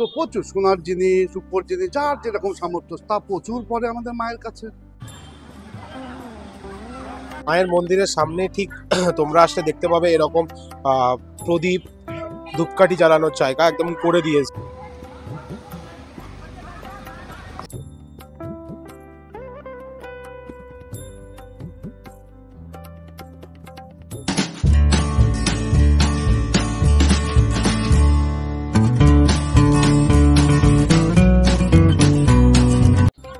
তো প্রচুর সোনার জিনিস, রূপোর জিনিস, যার যেরকম সামর্থ্য তা প্রচুর পরে আমাদের মায়ের কাছে। মায়ের মন্দিরের সামনে ঠিক তোমরা আসলে দেখতে পাবে এরকম প্রদীপ, ধূপকাঠি জ্বালানোর জায়গা একদম করে দিয়েছে।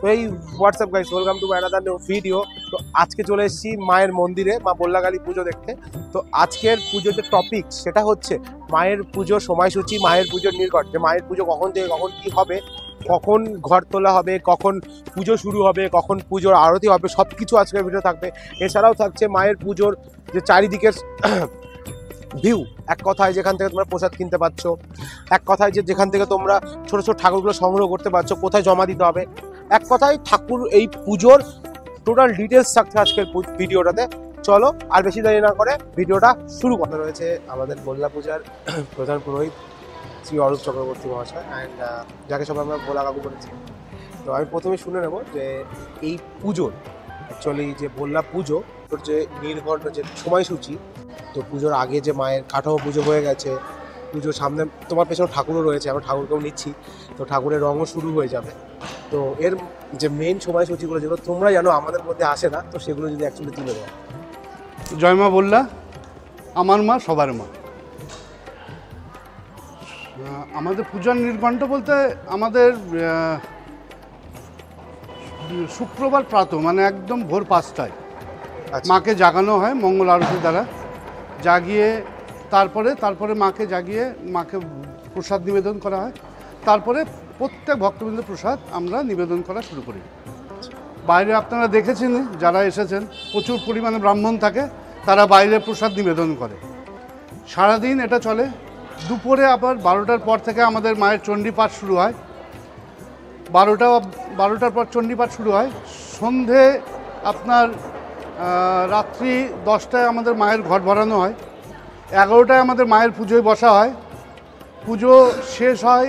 তো এই WhatsApp guys, welcome to another new video. তো আজকে চলে এসেছি মায়ের মন্দিরে মা বল্লাকালী পুজো দেখতে। তো আজকের পুজোর যে টপিক সেটা হচ্ছে মায়ের পুজোর সময়সূচি, মায়ের পুজোর নির্ঘট, যে মায়ের পুজো কখন থেকে কখন কি হবে, কখন ঘর তোলা হবে, কখন পুজো শুরু হবে, কখন পুজোর আরতি হবে, সব কিছু আজকের ভিডিও থাকবে। এছাড়াও থাকছে মায়ের পুজোর যে চারিদিকের ভিউ, এক কথায় যেখান থেকে তোমরা প্রসাদ কিনতে পারছো, এক কথায় যে যেখান থেকে তোমরা ছোট ছোট ঠাকুরগুলো সংগ্রহ করতে পারছো, কোথায় জমা দিতে হবে, এক কথায় ঠাকুর এই পুজোর টোটাল ডিটেলস থাকছে আজকের ভিডিওটাতে। চলো আর বেশি দেরি না করে ভিডিওটা শুরু করতে। রয়েছে আমাদের বল্লা পূজার প্রধান পুরোহিত শ্রী অরূপ চক্রবর্তী মহাশয়, অ্যান্ড যাকে সবাই আমরা ভোলা কাকু করেছি। তো আমি প্রথমে শুনে নেব যে এই পুজোর অ্যাকচুয়ালি যে বল্লা পুজো তোর যে নির্ঘণ্ট যে সময়সূচি, তো পুজোর আগে যে মায়ের কাঠামো পুজো হয়ে গেছে, পুজোর সামনে তোমার পেছনে ঠাকুরও রয়েছে, আমরা ঠাকুরকেও নিচ্ছি, তো ঠাকুরের রঙও শুরু হয়ে যাবে। তো এর যে মেন সময়সূচিগুলো যেগুলো তোমরা জানো আমাদের মধ্যে আসে না, তো সেগুলো যদি অ্যাকচুয়ালি তুলে দেওয়া। জয় মা বল্লা, আমার মা সবার মা। আমাদের পূজার নির্ঘণ্ট বলতে আমাদের শুক্রবার প্রাতঃ মানে একদম ভোর 5টায় মাকে জাগানো হয় মঙ্গল আরতি দ্বারা। জাগিয়ে তারপরে মাকে জাগিয়ে মাকে প্রসাদ নিবেদন করা হয়। তারপরে প্রত্যেক ভক্তবৃন্দ প্রসাদ আমরা নিবেদন করা শুরু করি। বাইরে আপনারা দেখেছেন যারা এসেছেন, প্রচুর পরিমাণে ব্রাহ্মণ থাকে, তারা বাইরে প্রসাদ নিবেদন করে। সারাদিন এটা চলে। দুপুরে আবার 12টার পর থেকে আমাদের মায়ের চণ্ডীপাঠ শুরু হয়। 12টার পর চণ্ডীপাঠ শুরু হয়। সন্ধে আপনার রাত্রি 10টায় আমাদের মায়ের ঘট ভরানো হয়। 11টায় আমাদের মায়ের পুজোয় বসা হয়। পুজো শেষ হয়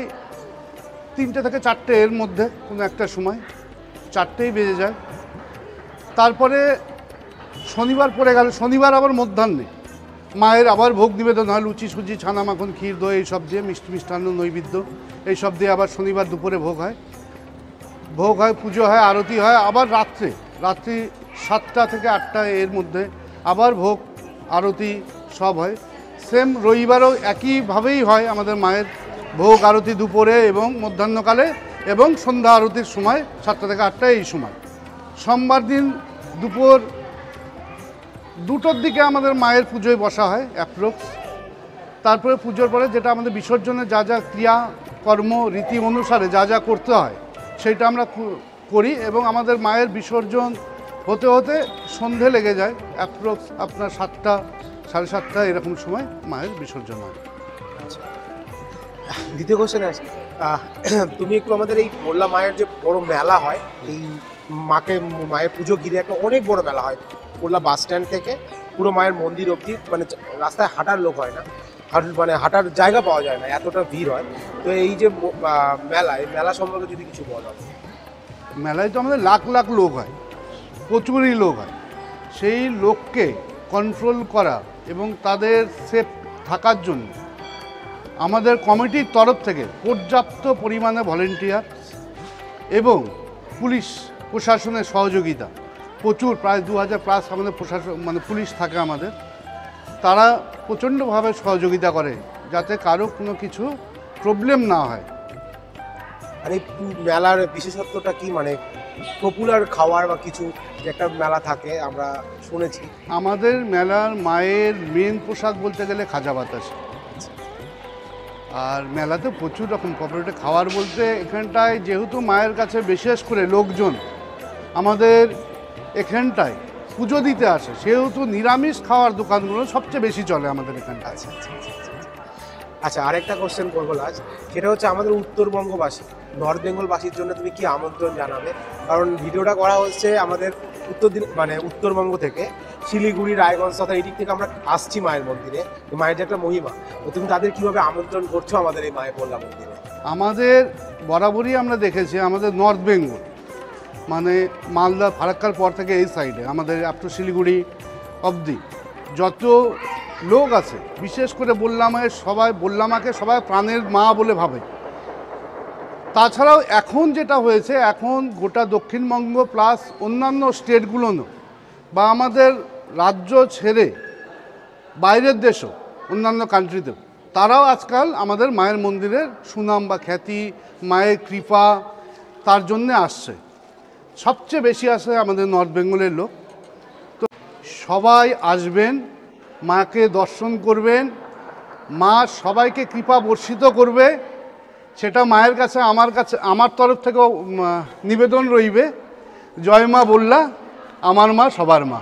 3টে থেকে 4টে, এর মধ্যে কোনো একটা সময় 4টেই বেজে যায়। তারপরে শনিবার পড়ে গেল, শনিবার আবার মধ্যাহ্নে মায়ের আবার ভোগ নিবেদন হয়। লুচি সুজি, ছানা মাখন, ক্ষীর দই এইসব দিয়ে, মিষ্টান্ন নৈবেদ্য এইসব দিয়ে আবার শনিবার দুপুরে ভোগ হয়। পুজো হয়, আরতি হয়। আবার রাত্রি 7টা থেকে 8টা এর মধ্যে আবার ভোগ আরতি সব হয়। সেম রবিবারও একইভাবেই হয় আমাদের মায়ের ভোগ আরতি দুপুরে এবং মধ্যাহ্নকালে এবং সন্ধ্যা আরতির সময় 7টা থেকে 8টা এই সময়। সোমবার দিন দুপুর 2টোর দিকে আমাদের মায়ের পুজোয় বসা হয় অ্যাপ্রক্স। তারপরে পুজোর পরে যেটা আমাদের বিসর্জনে যা যা ক্রিয়া কর্ম রীতি অনুসারে যা যা করতে হয় সেইটা আমরা করি এবং আমাদের মায়ের বিসর্জন হতে হতে সন্ধে লেগে যায়। অ্যাপ্রক্স আপনার 7টা, 7:30 এরকম সময় মায়ের বিসর্জন হয়। দ্বিতীয় কোশ্চেন আছে, তুমি একটু আমাদের এই বল্লা মায়ের যে বড় মেলা হয়, এই মায়ের পুজো ঘিরে একটা অনেক বড় মেলা হয়। বল্লা বাস স্ট্যান্ড থেকে পুরো মায়ের মন্দির অবধি, মানে রাস্তায় হাঁটার লোক হয় না, মানে হাঁটার জায়গা পাওয়া যায় না, এতটা ভিড় হয়। তো এই যে মেলা সম্পর্কে যদি কিছু বলো। মেলায় তো আমাদের লাখ লাখ লোক হয়, প্রচুরই লোক হয়। সেই লোককে কন্ট্রোল করা এবং তাদের সেফ থাকার জন্য আমাদের কমিটির তরফ থেকে পর্যাপ্ত পরিমাণে ভলেন্টিয়ার এবং পুলিশ প্রশাসনের সহযোগিতা প্রচুর, প্রায় 2000+ আমাদের প্রশাসন মানে পুলিশ থাকে আমাদের। তারা প্রচণ্ডভাবে সহযোগিতা করে যাতে কারো কোনো কিছু প্রবলেম না হয়। আর এই মেলার বিশেষত্বটা কি, মানে পপুলার খাবার বা কিছু একটা মেলা থাকে আমরা শুনেছি? আমাদের মেলার মায়ের মেন প্রসাদ বলতে গেলে খাজা বাতাসা। আর মেলাতে প্রচুর রকম পপুলার খাবার বলতে এখানটায় যেহেতু মায়ের কাছে বিশেষ করে লোকজন আমাদের এখানটায় পুজো দিতে আসে, সেহেতু নিরামিষ খাওয়ার দোকানগুলো সবচেয়ে বেশি চলে আমাদের এখানটায়। আচ্ছা, আরেকটা কোশ্চেন করবো লাস্ট, সেটা হচ্ছে আমাদের উত্তরবঙ্গবাসী, নর্থ বেঙ্গলবাসীর জন্য তুমি কি আমন্ত্রণ জানাবে? কারণ ভিডিওটা করা হচ্ছে আমাদের মানে উত্তরবঙ্গ থেকে শিলিগুড়ি, রায়গঞ্জ তথা এই দিক থেকে আমরা আসছি মায়ের মন্দিরে। মায়ের যে একটা মহিমা, তো তুমি তাদের কিভাবে আমন্ত্রণ করছো আমাদের এই মায়ের বল্লা মন্দিরে? আমাদের বরাবরই আমরা দেখেছি আমাদের নর্থ বেঙ্গল মানে মালদা ফারাক্কার পর থেকে এই সাইডে আমাদের আপ টু শিলিগুড়ি অবধি যত লোক আছে, বিশেষ করে বল্লা মায়ের সবাই বল্লা মাকে সবাই প্রাণের মা বলে ভাবে। তাছাড়াও এখন যেটা হয়েছে, এখন গোটা দক্ষিণবঙ্গ প্লাস অন্যান্য স্টেটগুলোও বা আমাদের রাজ্য ছেড়ে বাইরের দেশও অন্যান্য কান্ট্রিতেও তারাও আজকাল আমাদের মায়ের মন্দিরের সুনাম বা খ্যাতি, মায়ের কৃপা তার জন্যে আসছে। সবচেয়ে বেশি আসে আমাদের নর্থ বেঙ্গলের লোক। তো সবাই আসবেন, মাকে দর্শন করবেন, মা সবাইকে কৃপা বর্ষিত করবে, সেটা মায়ের কাছে আমার তরফ থেকেও নিবেদন রইবে। জয় মা বল্লা, আমার মা সবার মা।